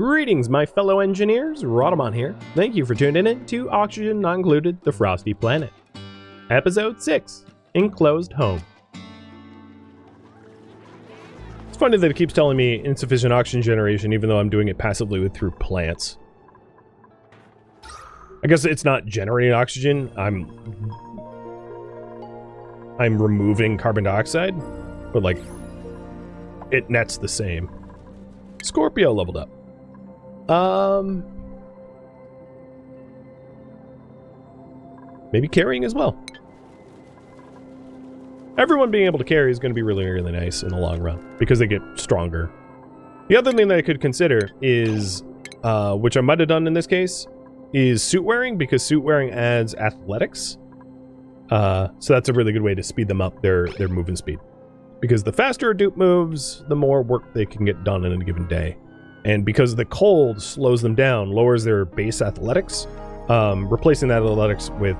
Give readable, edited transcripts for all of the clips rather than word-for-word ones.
Greetings, my fellow engineers. Rhadamant here. Thank you for tuning in to Oxygen Not Included, the Frosty Planet. Episode 6, Enclosed Home. It's funny that it keeps telling me insufficient oxygen generation, even though I'm doing it passively through plants. I guess it's not generating oxygen. I'm removing carbon dioxide, but like, it nets the same. Scorpio leveled up. Maybe carrying as well. Everyone being able to carry is going to be really, really nice in the long run because they get stronger. The other thing that I could consider is, which I might have done in this case, is suit wearing, because suit wearing adds athletics. So that's a really good way to speed them up, their movement speed. Because the faster a dupe moves, the more work they can get done in a given day. And because the cold slows them down, lowers their base athletics, replacing that athletics with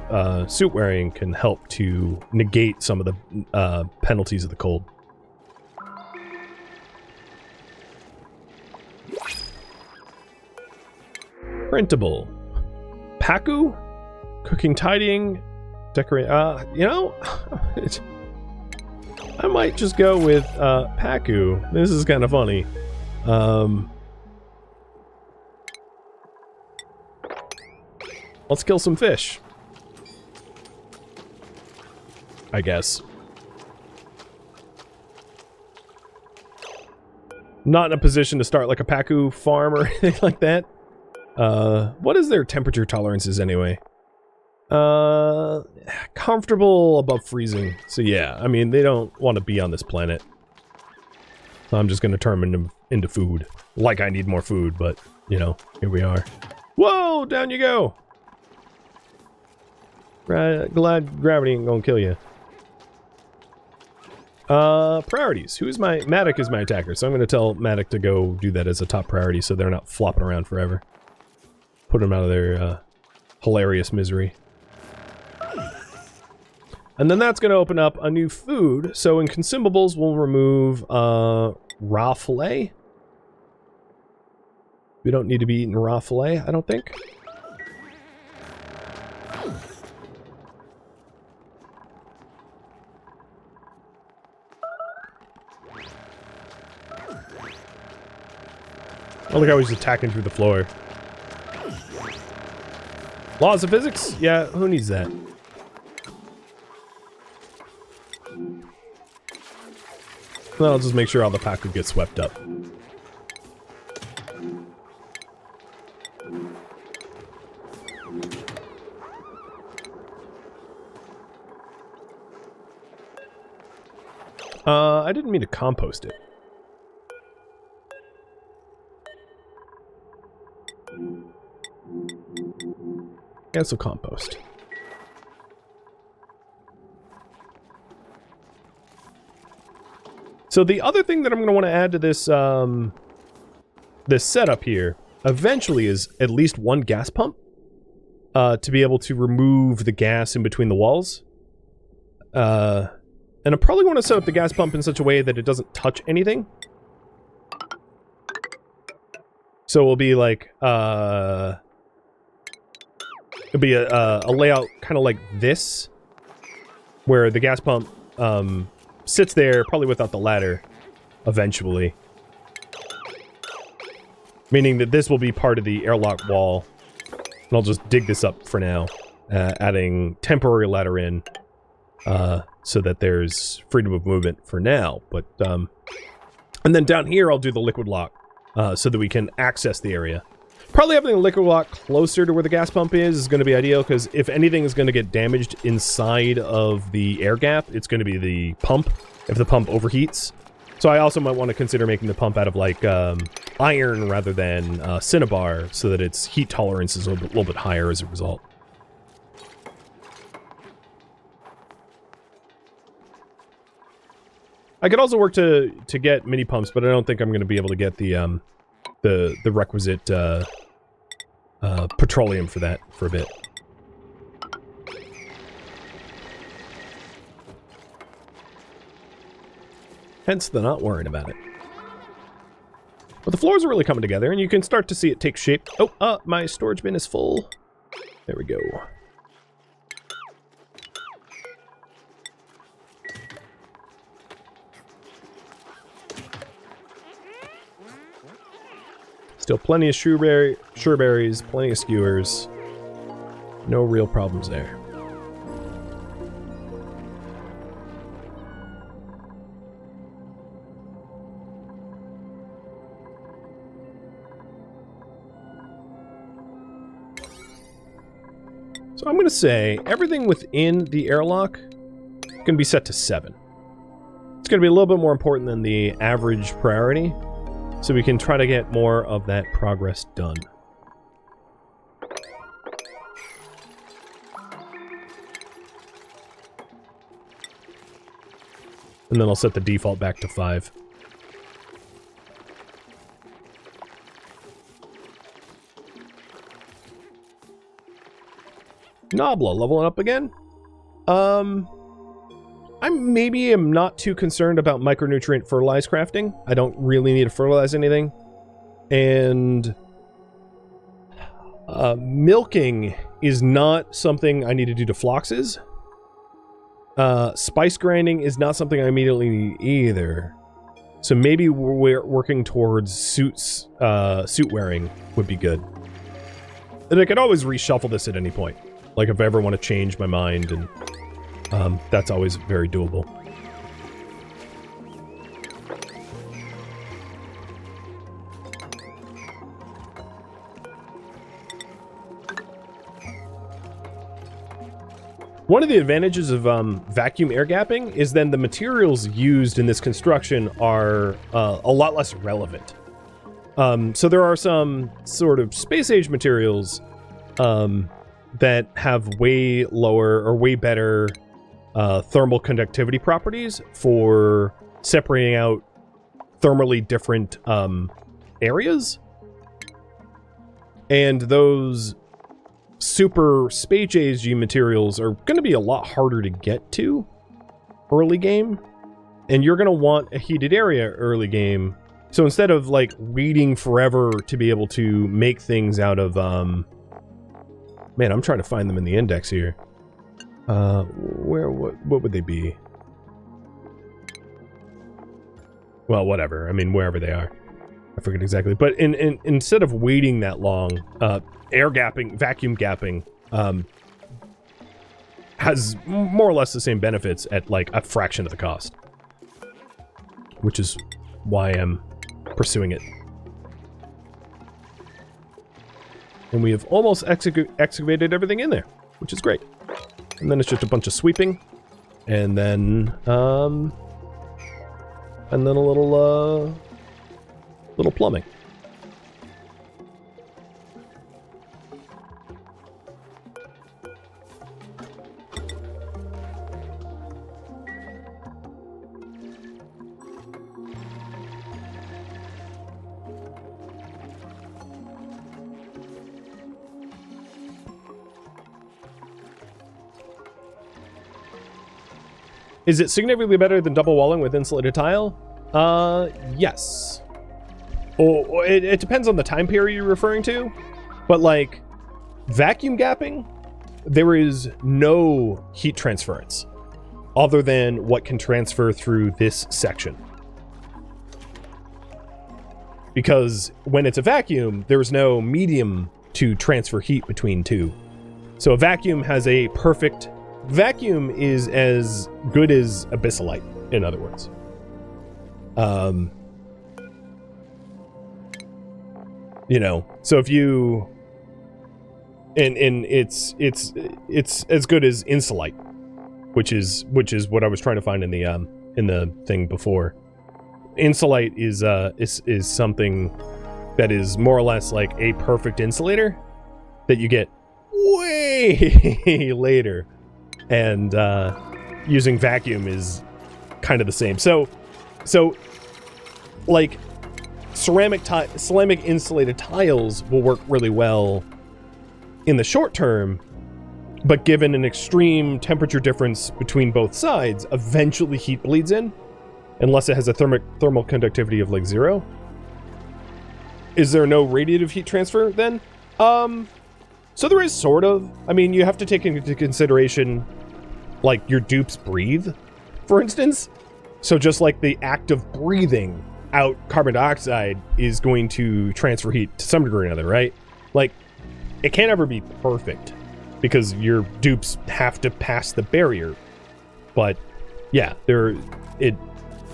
suit wearing can help to negate some of the penalties of the cold. Printable. Pacu? Cooking, tidying, decorating. You know, I might just go with Pacu. This is kind of funny. Let's kill some fish, I guess. Not in a position to start like a Pacu farm or anything like that. What is their temperature tolerances anyway? Comfortable above freezing. So yeah, I mean, they don't want to be on this planet. So I'm just going to turn them into food. Like I need more food, but, you know, here we are. Whoa, down you go! Glad gravity ain't gonna kill you. Priorities. Who is my... Matic is my attacker, so I'm gonna tell Matic to go do that as a top priority so they're not flopping around forever. Put them out of their, hilarious misery. And then that's gonna open up a new food, so in consumables we'll remove, raw filet. We don't need to be eating raw filet, I don't think. Oh, look how he's attacking through the floor. Laws of physics? Yeah, who needs that? Well, I'll just make sure all the Pacu gets swept up. I didn't mean to compost it. Yeah, so compost. So the other thing that I'm going to want to add to this this setup here eventually is at least one gas pump to be able to remove the gas in between the walls. And I probably want to set up the gas pump in such a way that it doesn't touch anything. So it will be like it'll be a layout kind of like this, where the gas pump sits there, probably without the ladder, eventually. Meaning that this will be part of the airlock wall. And I'll just dig this up for now, adding temporary ladder in, so that there's freedom of movement for now. But and then down here I'll do the liquid lock, so that we can access the area. Probably having the liquid lock closer to where the gas pump is going to be ideal, because if anything is going to get damaged inside of the air gap, it's going to be the pump, if the pump overheats. So I also might want to consider making the pump out of, like, iron rather than cinnabar, so that its heat tolerance is a little bit higher as a result. I could also work to get mini pumps, but I don't think I'm going to be able to get the requisite petroleum for that for a bit. Hence the not worrying about it. But the floors are really coming together, and you can start to see it take shape. Oh, my storage bin is full. There we go. Still plenty of sureberries, plenty of skewers. No real problems there. So I'm going to say everything within the airlock can be set to 7. It's going to be a little bit more important than the average priority, so we can try to get more of that progress done. And then I'll set the default back to 5. Nobla, leveling up again? I maybe am not too concerned about micronutrient fertilize crafting. I don't really need to fertilize anything. And milking is not something I need to do to floxes. Spice grinding is not something I immediately need either. So maybe we're working towards suit wearing would be good. And I could always reshuffle this at any point. Like if I ever want to change my mind, and that's always very doable. One of the advantages of vacuum air gapping is then the materials used in this construction are a lot less relevant. So there are some sort of space-age materials that have way lower or way better thermal conductivity properties for separating out thermally different areas. And those super space-age materials are going to be a lot harder to get to early game. And you're going to want a heated area early game. So instead of like waiting forever to be able to make things out of... man, I'm trying to find them in the index here. What would they be? Well, whatever. I mean, wherever they are. I forget exactly. But instead of waiting that long, air gapping, vacuum gapping, has more or less the same benefits at like a fraction of the cost. Which is why I'm pursuing it. And we have almost excavated everything in there, which is great. And then it's just a bunch of sweeping, and then a little plumbing. Is it significantly better than double walling with insulated tile? Yes. Oh, it depends on the time period you're referring to. But like, vacuum gapping, there is no heat transference other than what can transfer through this section. Because when it's a vacuum, there's no medium to transfer heat between two. So a vacuum has a perfect... Vacuum is as good as abyssalite, in other words. You know, so if you... And it's as good as insulite, which is what I was trying to find in the thing before. Insulite is something that is more or less like a perfect insulator that you get way later. And using vacuum is kind of the same. So like ceramic insulated tiles will work really well in the short term, but given an extreme temperature difference between both sides, eventually heat bleeds in, unless it has a thermal conductivity of like 0. Is there no radiative heat transfer then? So there is sort of. I mean, you have to take into consideration, like, your dupes breathe, for instance. So just like the act of breathing out carbon dioxide is going to transfer heat to some degree or another, right? Like, it can't ever be perfect because your dupes have to pass the barrier. But yeah, it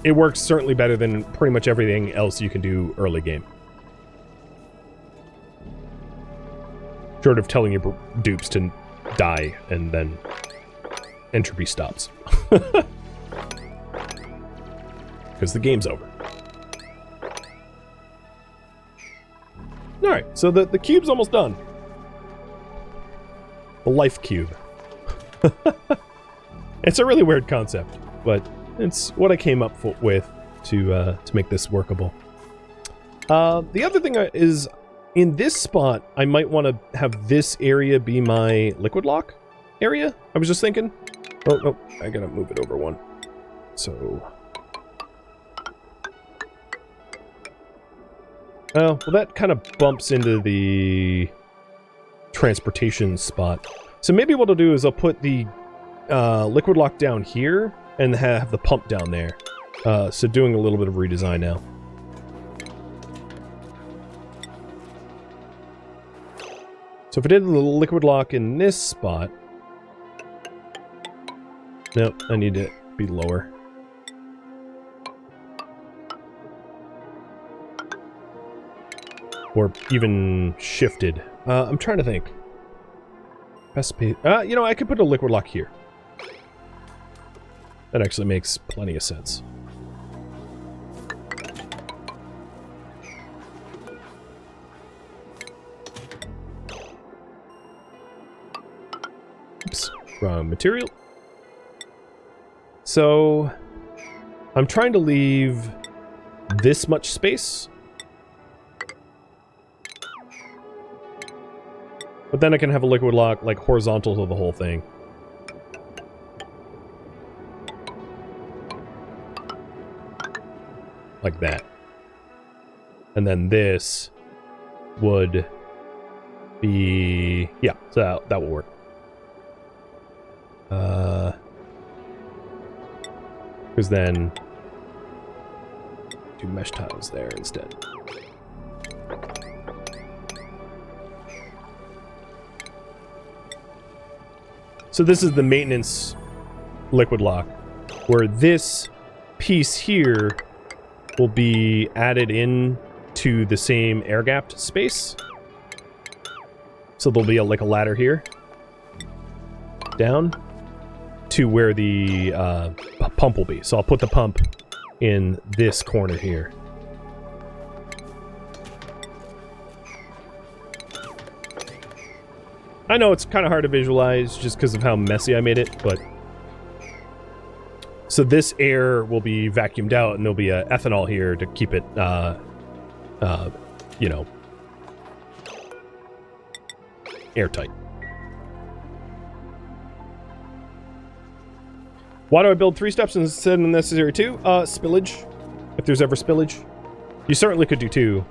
works certainly better than pretty much everything else you can do early game. Short of telling your dupes to die and then entropy stops. Because the game's over. Alright, so the cube's almost done. The life cube. It's a really weird concept, but it's what I came up with to make this workable. The other thing is, in this spot, I might want to have this area be my liquid lock area. I was just thinking. Oh, no, I gotta move it over one. So... well, that kind of bumps into the transportation spot. So maybe what I'll do is I'll put the liquid lock down here and have the pump down there. So doing a little bit of redesign now. So if I did the liquid lock in this spot... nope, I need to be lower. Or even shifted. I'm trying to think. Best pay. You know, I could put a liquid lock here. That actually makes plenty of sense. Oops, wrong material. So, I'm trying to leave this much space. But then I can have a liquid lock, like, horizontal to the whole thing. Like that. And then this would be... yeah, so that will work. Because then... do mesh tiles there instead. So this is the maintenance liquid lock, where this piece here will be added in to the same air-gapped space. So there'll be like a ladder here, down, to where the pump will be. So I'll put the pump in this corner here. I know it's kind of hard to visualize just because of how messy I made it, but... so this air will be vacuumed out, and there'll be ethanol here to keep it, you know, airtight. Why do I build 3 steps instead of necessary 2? Spillage. If there's ever spillage. You certainly could do 2,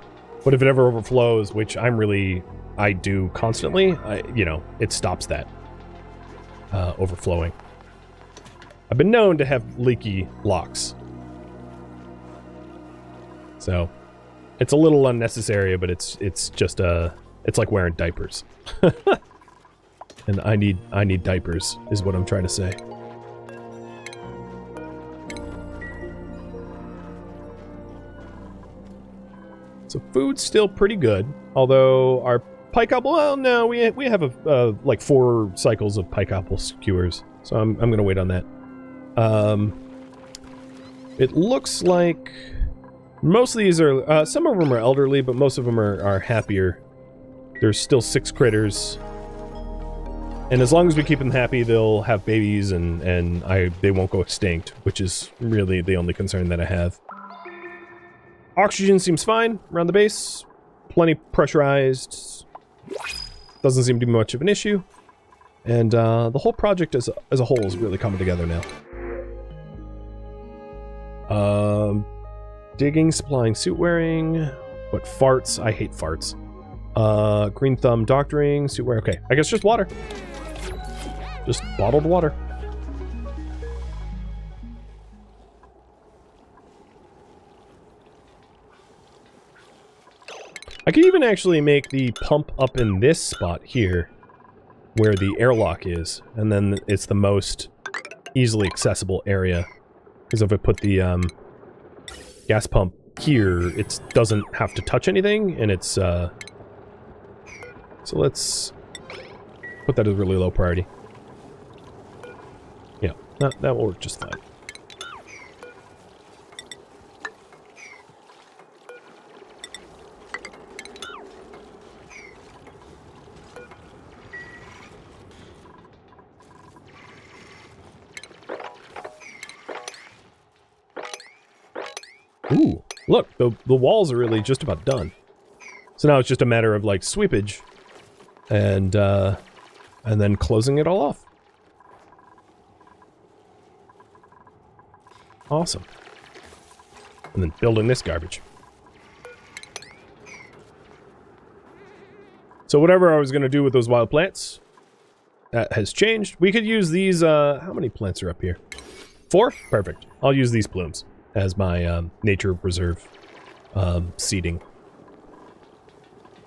but if it ever overflows, which I do constantly, you know, it stops that overflowing. I've been known to have leaky locks. So, it's a little unnecessary, but it's just it's like wearing diapers. And I need diapers, is what I'm trying to say. So food's still pretty good, although our pike apple, well, no, we have like 4 cycles of pike apple skewers, so I'm gonna wait on that. It looks like most of these are, some of them are elderly, but most of them are happier. There's still 6 critters, and as long as we keep them happy, they'll have babies, and they won't go extinct, which is really the only concern that I have. Oxygen seems fine around the base. Plenty pressurized. Doesn't seem to be much of an issue. And the whole project as a whole is really coming together now. Digging, supplying suit wearing. But farts, I hate farts. Green thumb doctoring, suitwear. Okay, I guess just water. Just bottled water. I could even actually make the pump up in this spot here, where the airlock is, and then it's the most easily accessible area. Because if I put the gas pump here, it doesn't have to touch anything, and it's so let's put that as really low priority. Yeah, that will work just fine. Ooh, look, the walls are really just about done. So now it's just a matter of, like, sweepage and then closing it all off. Awesome. And then building this garbage. So whatever I was going to do with those wild plants, that has changed. We could use these, how many plants are up here? 4? Perfect. I'll use these plumes as my nature reserve seeding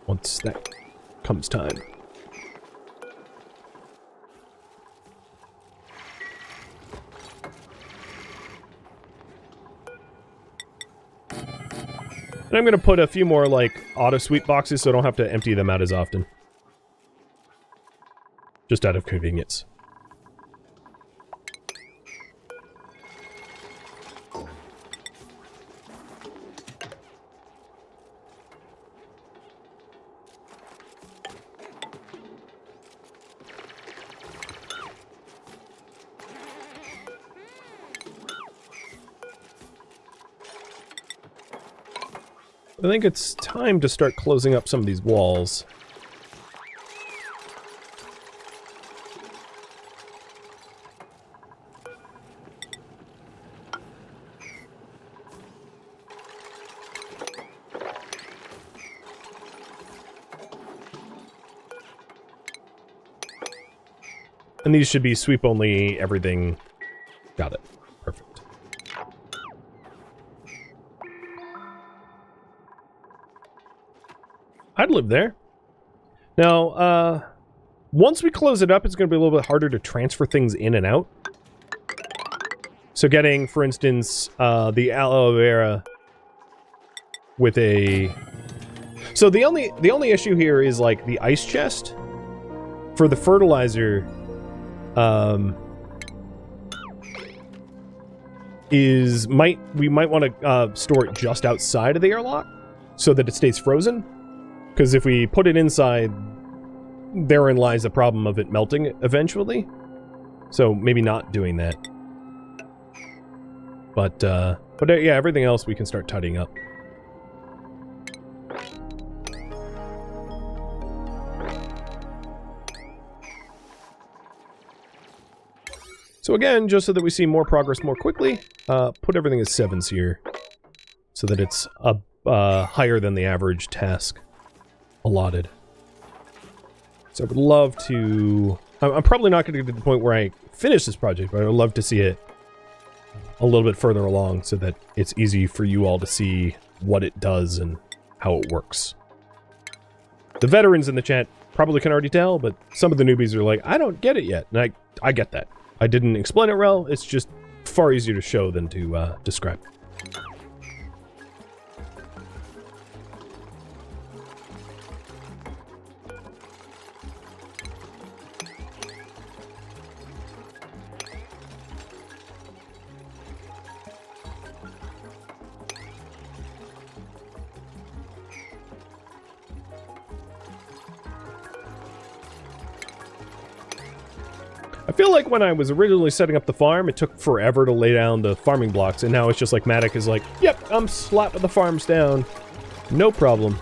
once that comes time. And I'm going to put a few more, like, auto-sweep boxes so I don't have to empty them out as often. Just out of convenience. I think it's time to start closing up some of these walls. And these should be sweep only everything. Got it. Perfect. I'd live there. Now, once we close it up, it's going to be a little bit harder to transfer things in and out. So getting, for instance, the aloe vera with a... So the only issue here is, like, the ice chest for the fertilizer we might want to store it just outside of the airlock so that it stays frozen. Because if we put it inside, therein lies the problem of it melting eventually. So maybe not doing that. But yeah, everything else we can start tidying up. So again, just so that we see more progress more quickly, put everything as 7s here. So that it's higher than the average task allotted. So I would love to... I'm probably not going to get to the point where I finish this project, but I would love to see it a little bit further along so that it's easy for you all to see what it does and how it works. The veterans in the chat probably can already tell, but some of the newbies are like, I don't get it yet. And I get that. I didn't explain it well. It's just far easier to show than to describe. I feel like when I was originally setting up the farm, it took forever to lay down the farming blocks, and now it's just like Matic is like, yep, I'm slapping the farms down. No problem.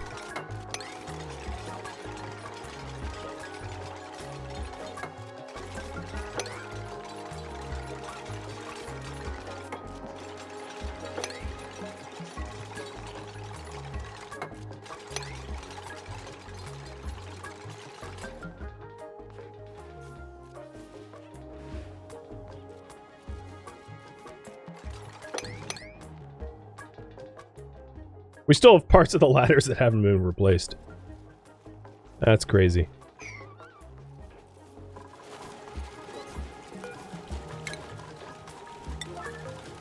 We still have parts of the ladders that haven't been replaced. That's crazy.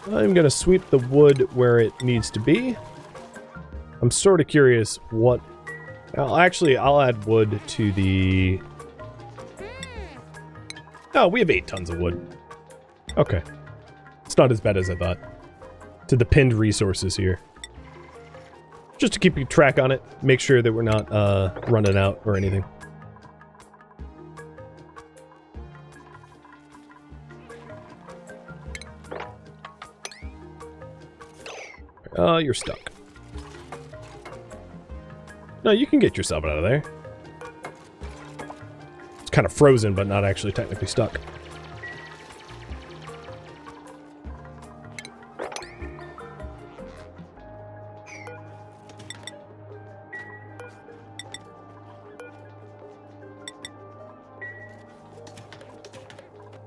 I'm gonna sweep the wood where it needs to be. I'm sort of curious what... I'll add wood to the... Oh, we have 8 tons of wood. Okay. It's not as bad as I thought. To the pinned resources here. Just to keep track on it. Make sure that we're not running out or anything. You're stuck. No, you can get yourself out of there. It's kind of frozen, but not actually technically stuck.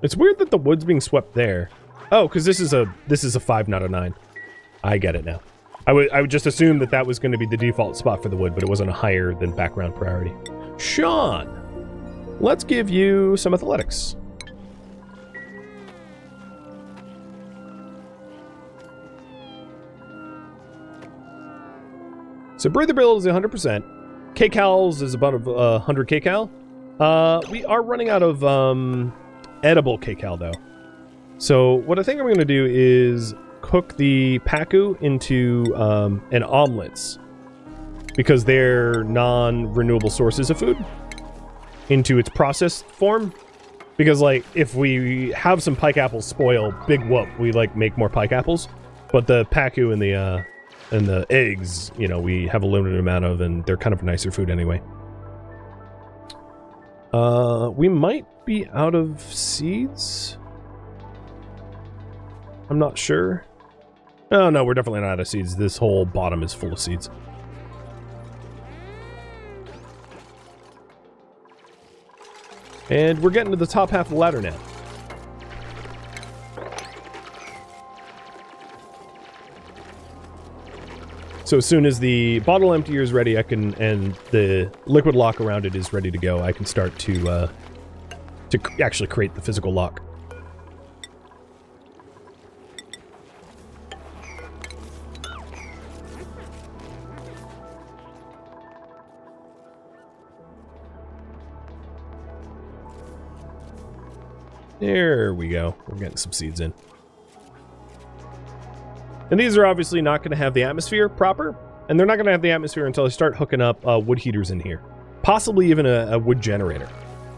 It's weird that the wood's being swept there. Oh, because this is a 5, not a 9. I get it now. I would just assume that that was going to be the default spot for the wood, but it wasn't a higher than background priority. Sean, let's give you some athletics. So breather build is 100%. Kcals is about 100 kcal. We are running out of edible kcal though. So what I think I'm going to do is cook the Pacu into an omelets, because they're non-renewable sources of food, into its processed form. Because like if we have some pike apples spoil, big whoop, we like make more pike apples. But the Pacu and the eggs, you know, we have a limited amount of, and they're kind of nicer food anyway. We might be out of seeds. I'm not sure. Oh no, we're definitely not out of seeds. This whole bottom is full of seeds. And we're getting to the top half of the ladder now. So as soon as the bottle emptier is ready, and the liquid lock around it is ready to go, I can start to actually create the physical lock. There we go. We're getting some seeds in. And these are obviously not going to have the atmosphere proper, and they're not going to have the atmosphere until I start hooking up wood heaters in here. Possibly even a wood generator.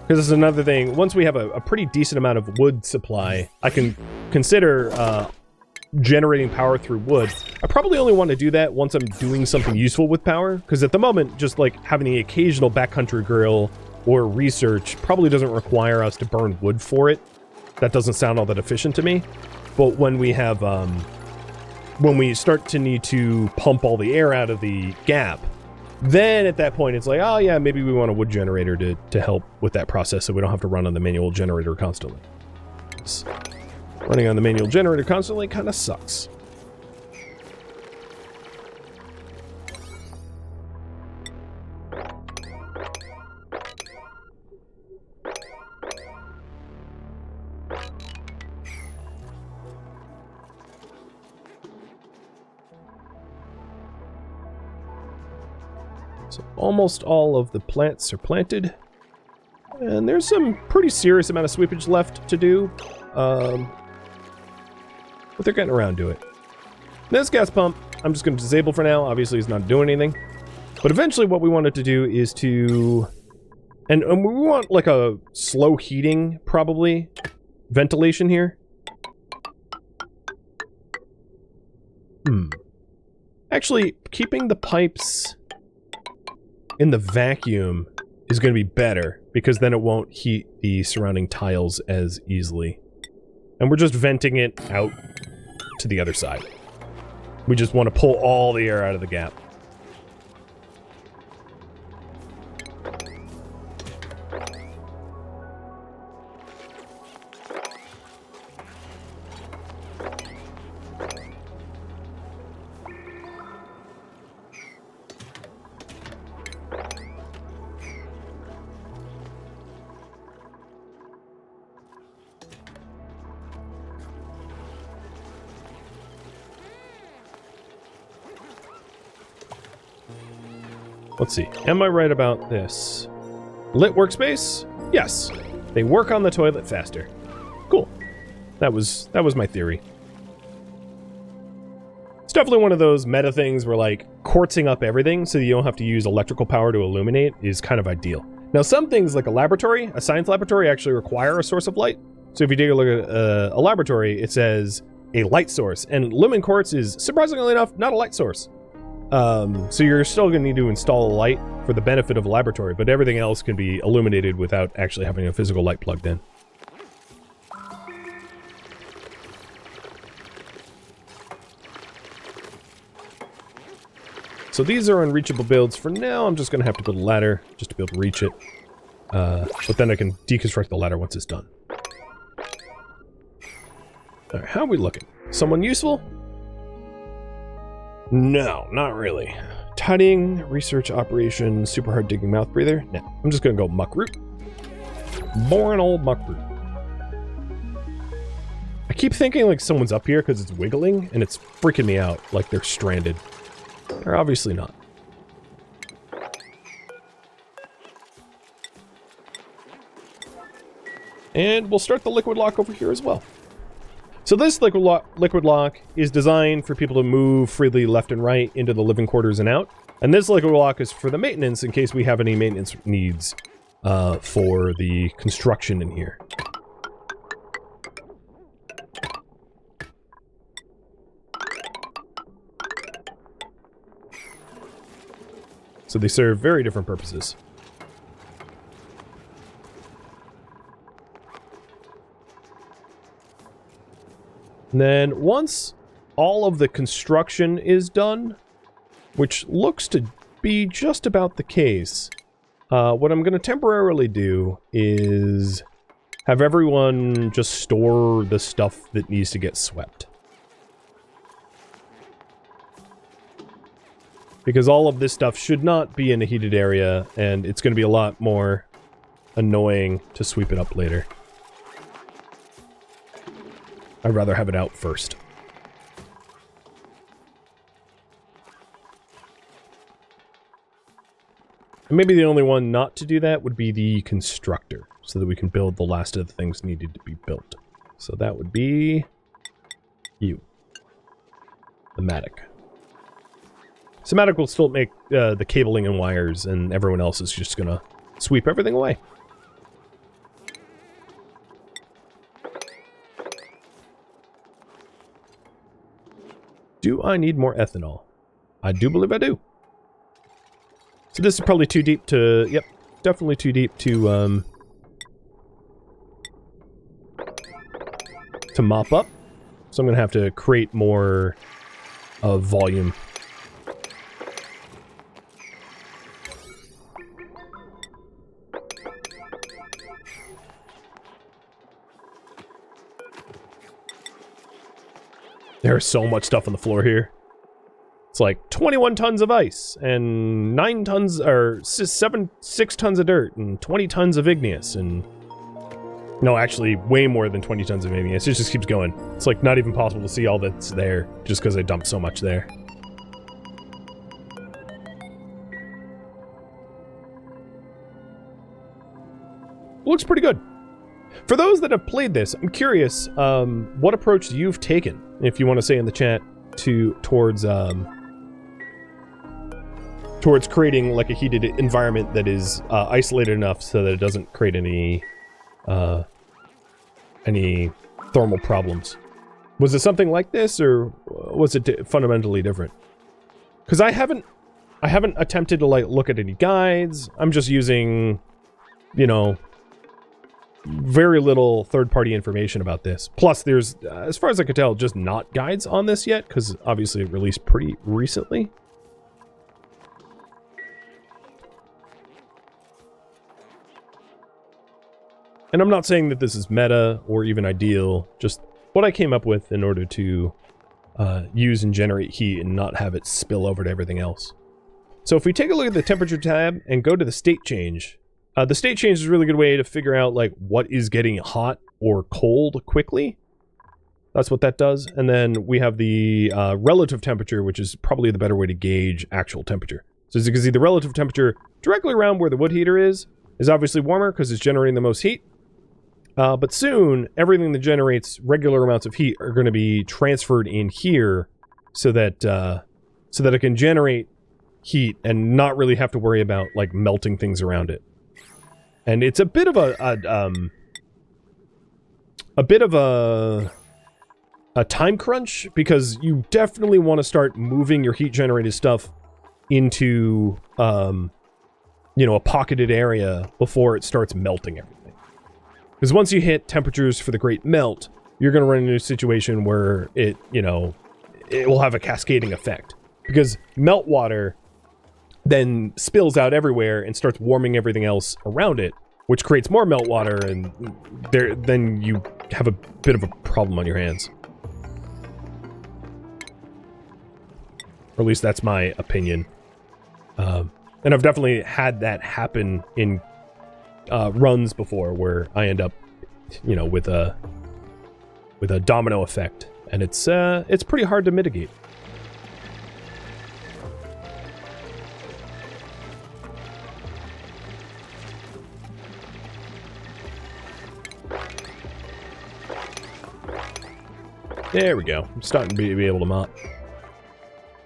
Because this is another thing. Once we have a pretty decent amount of wood supply, I can consider generating power through wood. I probably only want to do that once I'm doing something useful with power, because at the moment, just like having the occasional backcountry grill or research probably doesn't require us to burn wood for it. That doesn't sound all that efficient to me. But when we have, when we start to need to pump all the air out of the gap, then at that point it's like, oh yeah, maybe we want a wood generator to help with that process so we don't have to run on the manual generator constantly. Running on the manual generator constantly kind of sucks. So almost all of the plants are planted. And there's some pretty serious amount of sweepage left to do. But they're getting around to it. This gas pump, I'm just going to disable for now. Obviously, it's not doing anything. But eventually what we wanted to do is to... And we want like a slow heating, probably, ventilation here. Actually, keeping the pipes in the vacuum is going to be better, because then it won't heat the surrounding tiles as easily. And we're just venting it out to the other side. We just want to pull all the air out of the gap. Let's see. Am I right about this? Lit workspace? Yes. They work on the toilet faster. Cool. That was my theory. It's definitely one of those meta things where, like, quartzing up everything so you don't have to use electrical power to illuminate is kind of ideal. Now, some things, like a science laboratory, actually require a source of light. So if you take a look at a laboratory, it says a light source. And lumen quartz is, surprisingly enough, not a light source. So you're still going to need to install a light for the benefit of a laboratory, but everything else can be illuminated without actually having a physical light plugged in. So these are unreachable builds for now. I'm just going to have to build a ladder just to be able to reach it. But then I can deconstruct the ladder once it's done. Alright, how are we looking? Someone useful? No, not really. Tidying, research, operation, super hard digging mouth breather? No, I'm just going to go muck root. Boring old muck root. I keep thinking like someone's up here because it's wiggling, and it's freaking me out like they're stranded. They're obviously not. And we'll start the liquid lock over here as well. So this liquid lock is designed for people to move freely left and right into the living quarters and out. And this liquid lock is for the maintenance in case we have any maintenance needs for the construction in here. So they serve very different purposes. And then once all of the construction is done, which looks to be just about the case, what I'm going to temporarily do is have everyone just store the stuff that needs to get swept. Because all of this stuff should not be in a heated area, and it's going to be a lot more annoying to sweep it up later. I'd rather have it out first. And maybe the only one not to do that would be the constructor, so that we can build the last of the things needed to be built. So that would be you. The Matic. Somatic will still make the cabling and wires, and everyone else is just gonna sweep everything away. Do I need more ethanol? I do believe I do. So this is probably too deep to... Yep, definitely too deep to mop up. So I'm gonna have to create more volume. There's so much stuff on the floor here. It's like 21 tons of ice, and 9 tons, or 6 tons of dirt, and 20 tons of igneous, and... No, actually, way more than 20 tons of igneous. It just keeps going. It's like not even possible to see all that's there, just because I dumped so much there. Looks pretty good. For those that have played this, I'm curious what approach you've taken, if you want to say in the chat, towards creating like a heated environment that is isolated enough so that it doesn't create any thermal problems. Was it something like this, or was it fundamentally different? Because I haven't attempted to like look at any guides. I'm just using, you know, very little third-party information about this. Plus, there's, as far as I can tell, just not guides on this yet, because obviously it released pretty recently. And I'm not saying that this is meta or even ideal, just what I came up with in order to use and generate heat and not have it spill over to everything else. So if we take a look at the temperature tab and go to the state change, the state change is a really good way to figure out like what is getting hot or cold quickly. That's what that does. And then we have the relative temperature, which is probably the better way to gauge actual temperature. So as you can see, the relative temperature directly around where the wood heater is obviously warmer because it's generating the most heat. But soon, everything that generates regular amounts of heat are going to be transferred in here so that it can generate heat and not really have to worry about, like, melting things around it. And it's a bit of a time crunch, because you definitely want to start moving your heat generated stuff into, you know, a pocketed area before it starts melting everything. Because once you hit temperatures for the Great Melt, you're going to run into a situation where it, you know, it will have a cascading effect. Because meltwater then spills out everywhere and starts warming everything else around it, which creates more meltwater, and then you have a bit of a problem on your hands. Or at least that's my opinion. And I've definitely had that happen in runs before, where I end up, you know, with a domino effect, and it's pretty hard to mitigate. There we go. I'm starting to be able to mop.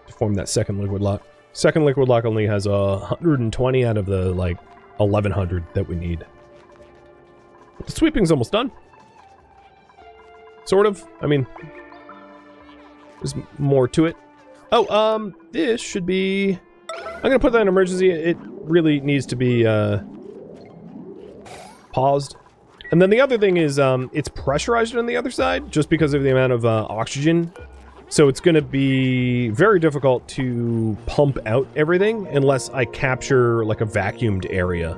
To form that second liquid lock. Second liquid lock only has 120 out of the, like, 1100 that we need. But the sweeping's almost done. Sort of. I mean, there's more to it. Oh, this should be... I'm gonna put that in emergency. It really needs to be, paused. And then the other thing is, it's pressurized on the other side, just because of the amount of, oxygen. So it's gonna be very difficult to pump out everything unless I capture, like, a vacuumed area.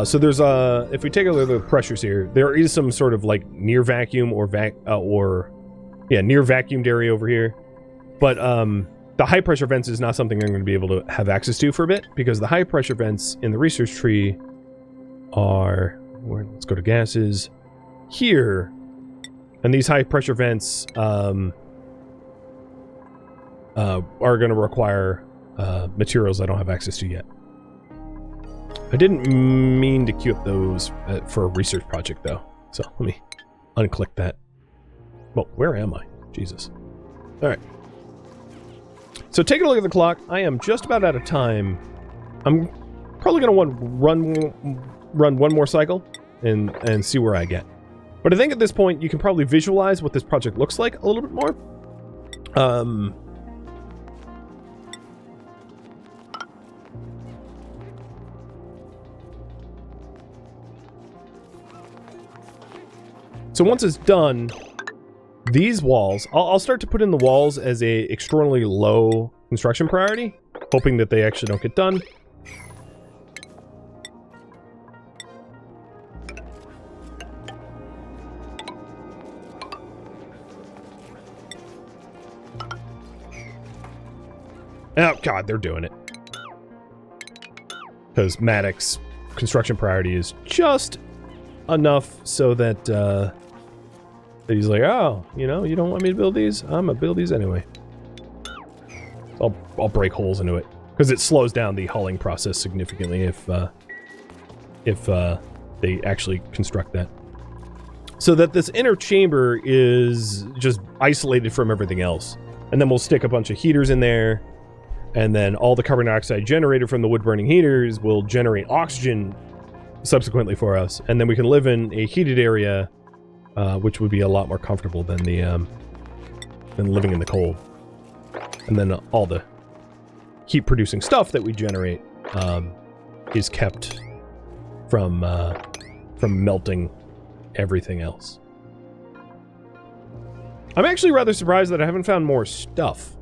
So there's if we take a look at the pressures here, there is some sort of, like, near vacuum or near vacuumed area over here. But the high pressure vents is not something I'm going to be able to have access to for a bit, because the high pressure vents in the research tree are, let's go to gases here, and these high pressure vents are going to require materials I don't have access to yet. I didn't mean to queue up those for a research project, though. So let me unclick that. Well, where am I? Jesus. All right. So taking a look at the clock, I am just about out of time. I'm probably going to want to run one more cycle and see where I get. But I think at this point, you can probably visualize what this project looks like a little bit more. So once it's done, these walls, I'll start to put in the walls as a extraordinarily low construction priority, hoping that they actually don't get done. Oh god, they're doing it. Because Maddox's construction priority is just enough so that he's like, oh, you know, you don't want me to build these? I'm gonna build these anyway. I'll break holes into it, because it slows down the hulling process significantly if they actually construct that. So that this inner chamber is just isolated from everything else. And then we'll stick a bunch of heaters in there, and then all the carbon dioxide generated from the wood-burning heaters will generate oxygen subsequently for us, and then we can live in a heated area, which would be a lot more comfortable than than living in the cold. And then all the heat-producing stuff that we generate is kept from melting everything else. I'm actually rather surprised that I haven't found more stuff.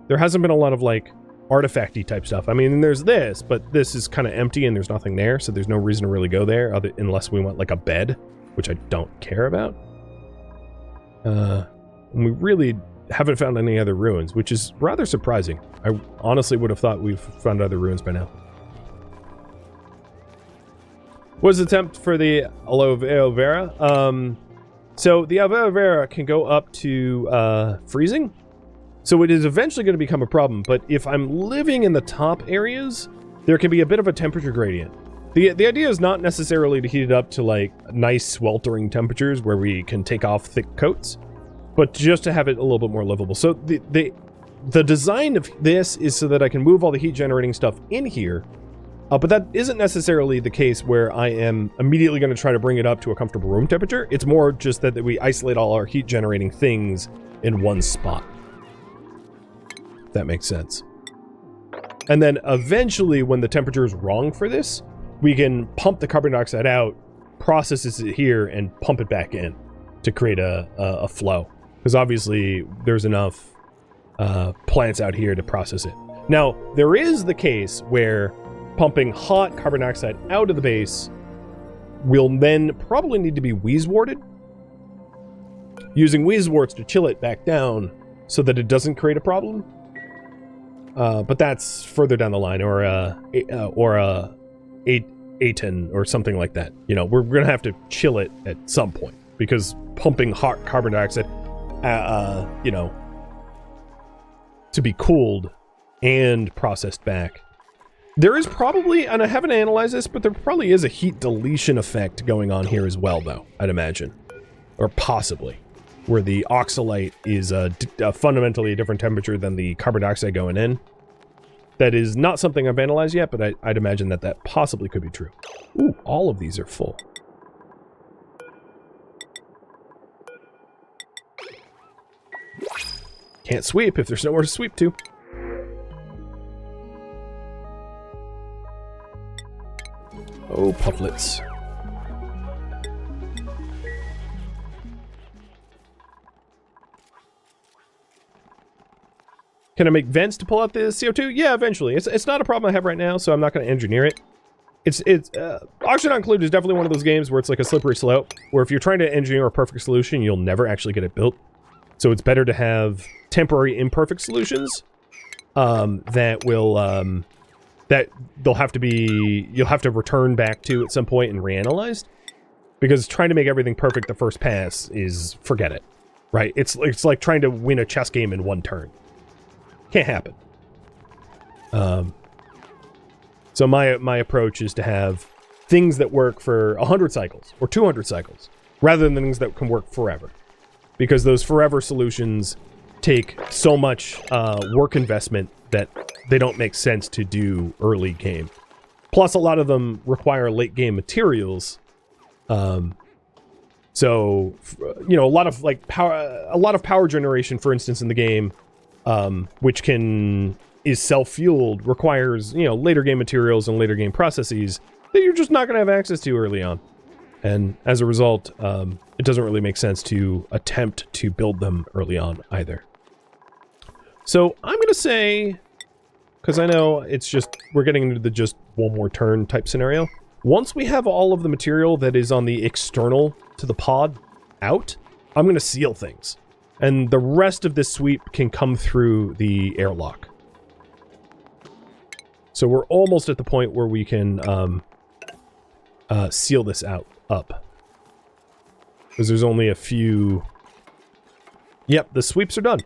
There hasn't been a lot of, like, artifacty type stuff. I mean, there's this, but this is kind of empty and there's nothing there, so there's no reason to really go there unless we want, like, a bed, which I don't care about. And we really haven't found any other ruins, which is rather surprising. I honestly would have thought we've found other ruins by now. What is the temp for the aloe vera? So the aloe vera can go up to freezing. So it is eventually going to become a problem, but if I'm living in the top areas, there can be a bit of a temperature gradient. The idea is not necessarily to heat it up to like nice sweltering temperatures where we can take off thick coats, but just to have it a little bit more livable. So the design of this is so that I can move all the heat generating stuff in here, but that isn't necessarily the case where I am immediately going to try to bring it up to a comfortable room temperature. It's more just that we isolate all our heat generating things in one spot. If that makes sense. And then eventually when the temperature is wrong for this, we can pump the carbon dioxide out, process it here, and pump it back in to create a flow. Because obviously there's enough plants out here to process it. Now, there is the case where pumping hot carbon dioxide out of the base will then probably need to be wheeze-warted. Using wheeze-warts to chill it back down so that it doesn't create a problem. But that's further down the line, or a Aten or something like that. You know, we're gonna have to chill it at some point because pumping hot carbon dioxide, you know, to be cooled and processed back. There is probably, and I haven't analyzed this, but there probably is a heat deletion effect going on here as well, though, I'd imagine. Or possibly. Where the oxalite is fundamentally a different temperature than the carbon dioxide going in. That is not something I've analyzed yet, but I'd imagine that that possibly could be true. Ooh, all of these are full. Can't sweep if there's nowhere to sweep to. Oh, pufflets. Can I make vents to pull out the CO2? Yeah, eventually. It's not a problem I have right now, so I'm not going to engineer it. Oxygen Not Included is definitely one of those games where it's like a slippery slope, where if you're trying to engineer a perfect solution, you'll never actually get it built. So it's better to have temporary imperfect solutions that will that you'll have to return back to at some point and reanalyzed, because trying to make everything perfect the first pass is, forget it, right? It's like trying to win a chess game in one turn. Can't happen. So my approach is to have things that work for 100 cycles or 200 cycles rather than things that can work forever, because those forever solutions take so much work investment that they don't make sense to do early game. Plus, a lot of them require late game materials. So, you know, a lot of power generation, for instance, in the game, which is self-fueled, requires, you know, later game materials and later game processes that you're just not going to have access to early on. And as a result, it doesn't really make sense to attempt to build them early on either. So I'm going to say, because I know it's just, we're getting into the just one more turn type scenario. Once we have all of the material that is on the external to the pod out, I'm going to seal things. And the rest of this sweep can come through the airlock. So we're almost at the point where we can seal this up. Because there's only a few... Yep, the sweeps are done.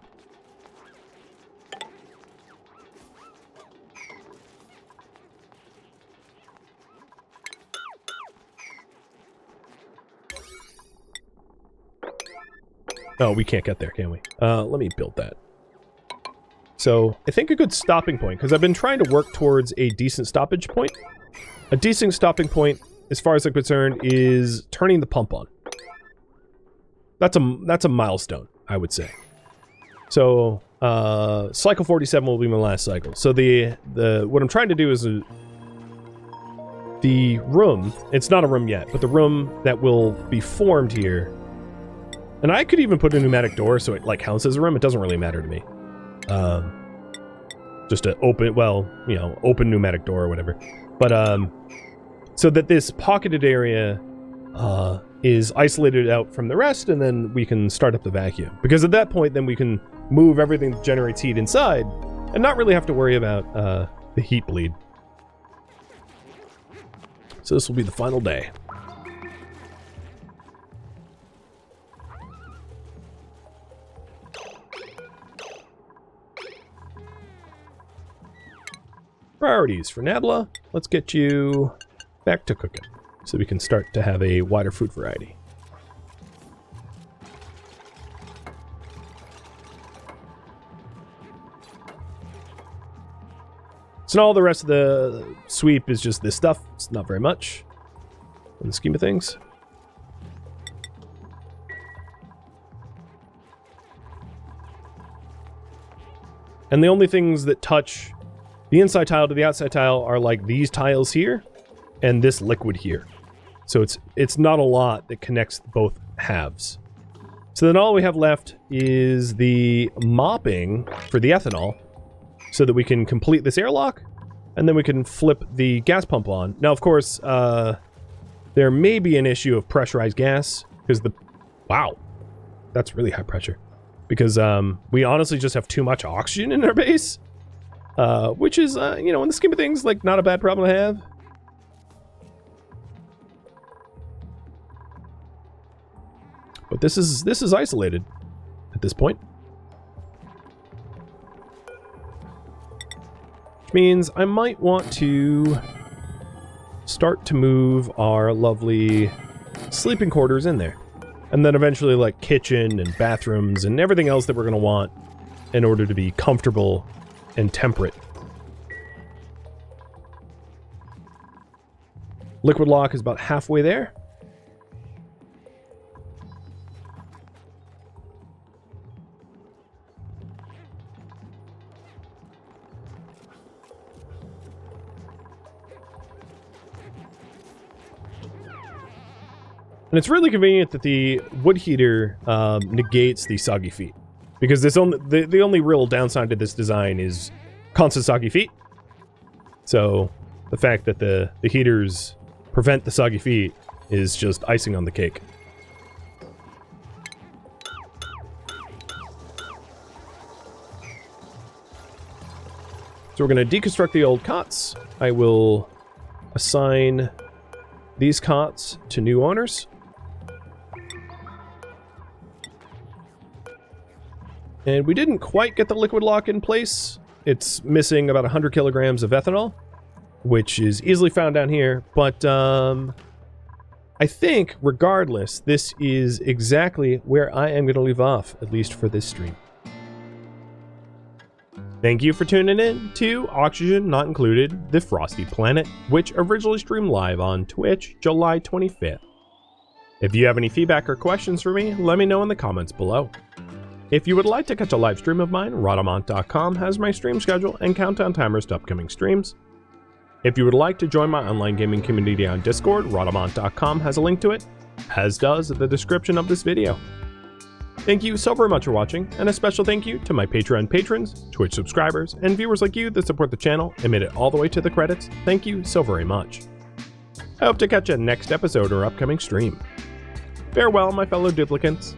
Oh, we can't get there, can we? Let me build that. So, I think a good stopping point, because I've been trying to work towards a decent stoppage point. A decent stopping point, as far as I'm concerned, is turning the pump on. That's a milestone, I would say. So, cycle 47 will be my last cycle. So what I'm trying to do is the room, it's not a room yet, but the room that will be formed here. And I could even put a pneumatic door so it like counts as a room. It doesn't really matter to me. Just to open, well, you know, open pneumatic door or whatever. But so that this pocketed area is isolated out from the rest, and then we can start up the vacuum. Because at that point, then we can move everything that generates heat inside and not really have to worry about the heat bleed. So this will be the final day. Priorities for Nabla. Let's get you back to cooking so we can start to have a wider food variety. So now all the rest of the sweep is just this stuff. It's not very much in the scheme of things. And the only things that touch the inside tile to the outside tile are like these tiles here and this liquid here. So it's not a lot that connects both halves. So then all we have left is the mopping for the ethanol so that we can complete this airlock and then we can flip the gas pump on. Now, of course, there may be an issue of pressurized gas because wow, that's really high pressure. Because we honestly just have too much oxygen in our base. Which is, you know, in the scheme of things, like, not a bad problem to have. But this is isolated at this point. Which means I might want to start to move our lovely sleeping quarters in there. And then eventually, like, kitchen and bathrooms and everything else that we're going to want in order to be comfortable and temperate. Liquid lock is about halfway there. And it's really convenient that the wood heater negates the soggy feet. Because the only real downside to this design is constant soggy feet. So the fact that the heaters prevent the soggy feet is just icing on the cake. So we're going to deconstruct the old cots. I will assign these cots to new owners. And we didn't quite get the liquid lock in place. It's missing about 100 kilograms of ethanol, which is easily found down here. But I think, regardless, this is exactly where I am going to leave off, at least for this stream. Thank you for tuning in to Oxygen Not Included, the Frosty Planet, which originally streamed live on Twitch, July 25th. If you have any feedback or questions for me, let me know in the comments below. If you would like to catch a live stream of mine, Rhadamant.com has my stream schedule and countdown timers to upcoming streams. If you would like to join my online gaming community on Discord, Rhadamant.com has a link to it, as does the description of this video. Thank you so very much for watching, and a special thank you to my Patreon patrons, Twitch subscribers, and viewers like you that support the channel and made it all the way to the credits. Thank you so very much. I hope to catch you next episode or upcoming stream. Farewell, my fellow duplicants.